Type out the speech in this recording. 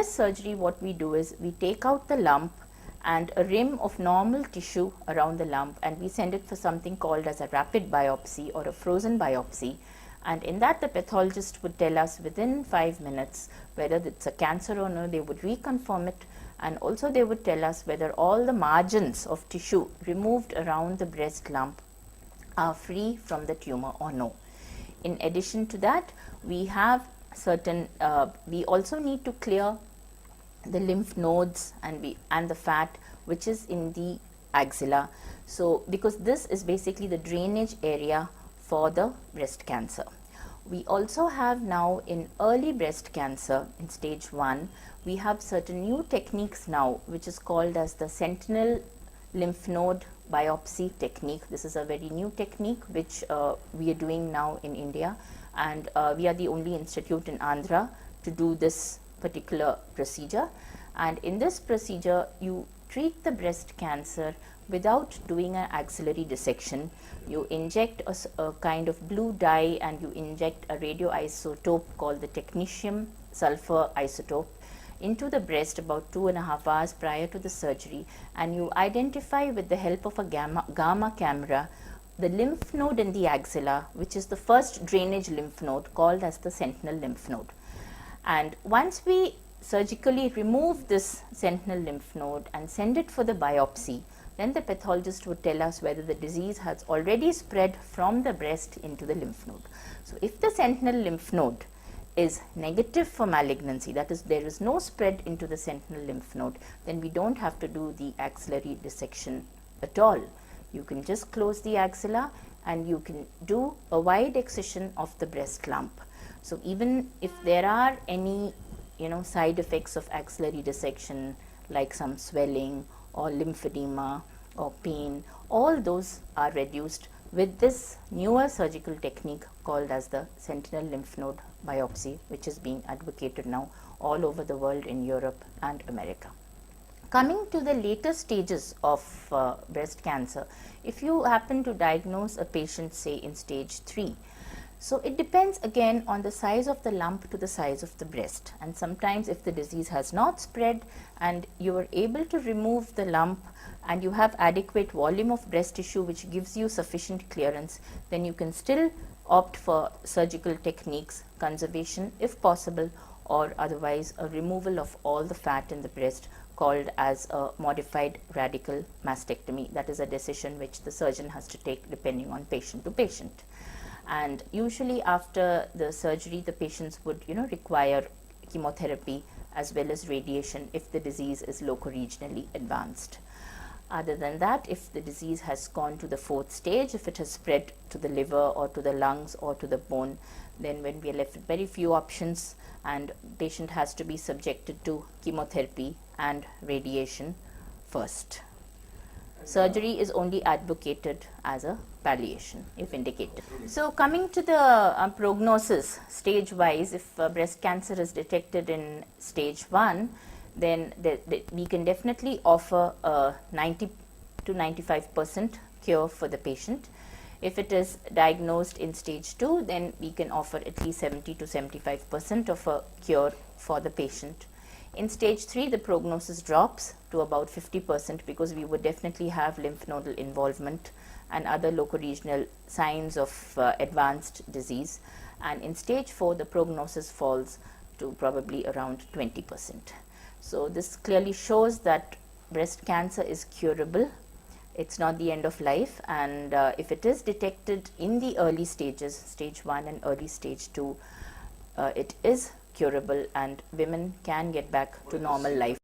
this surgery, what we do is we take out the lump and a rim of normal tissue around the lump, and we send it for something called as a rapid biopsy or a frozen biopsy. And in that, the pathologist would tell us within 5 minutes whether it's a cancer or no. They would reconfirm it, and also they would tell us whether all the margins of tissue removed around the breast lump are free from the tumor or no. In addition to that, we have certain, we also need to clear the lymph nodes and the fat which is in the axilla. So, because this is basically the drainage area for the breast cancer. We also have now in early breast cancer in stage 1, we have certain new techniques now which is called as the sentinel lymph node biopsy technique. This is a very new technique which we are doing now in India, and we are the only institute in Andhra to do this particular procedure. And in this procedure, you treat the breast cancer without doing an axillary dissection. You inject a kind of blue dye, and you inject a radioisotope called the technetium sulfur isotope into the breast about 2.5 hours prior to the surgery, and you identify with the help of a gamma camera the lymph node in the axilla, which is the first drainage lymph node called as the sentinel lymph node. And once we surgically remove this sentinel lymph node and send it for the biopsy, then the pathologist would tell us whether the disease has already spread from the breast into the lymph node. So, if the sentinel lymph node is negative for malignancy, that is, there is no spread into the sentinel lymph node, then we don't have to do the axillary dissection at all. You can just close the axilla and you can do a wide excision of the breast lump. So, even if there are any side effects of axillary dissection like some swelling or lymphedema or pain, all those are reduced with this newer surgical technique called as the sentinel lymph node biopsy, which is being advocated now all over the world in Europe and America. Coming to the later stages of breast cancer, if you happen to diagnose a patient, say in stage 3, so it depends again on the size of the lump to the size of the breast, and sometimes if the disease has not spread and you are able to remove the lump and you have adequate volume of breast tissue which gives you sufficient clearance, then you can still opt for surgical techniques, conservation if possible, or otherwise a removal of all the fat in the breast called as a modified radical mastectomy. That is a decision which the surgeon has to take depending on patient to patient. And usually after the surgery, the patients would require chemotherapy as well as radiation if the disease is locoregionally advanced. Other than that, if the disease has gone to the 4th stage, if it has spread to the liver or to the lungs or to the bone, then when we are left with very few options and patient has to be subjected to chemotherapy and radiation first. Surgery is only advocated as a palliation if indicated. So, coming to the prognosis stage wise, if breast cancer is detected in stage 1, then we can definitely offer a 90 to 95% cure for the patient. If it is diagnosed in stage 2, then we can offer at least 70 to 75% of a cure for the patient. In stage 3, the prognosis drops to about 50% because we would definitely have lymph nodal involvement and other locoregional signs of advanced disease. And in stage 4, the prognosis falls to probably around 20%. So, this clearly shows that breast cancer is curable. It's not the end of life, and if it is detected in the early stages, stage 1 and early stage 2, it is curable and women can get back to normal life.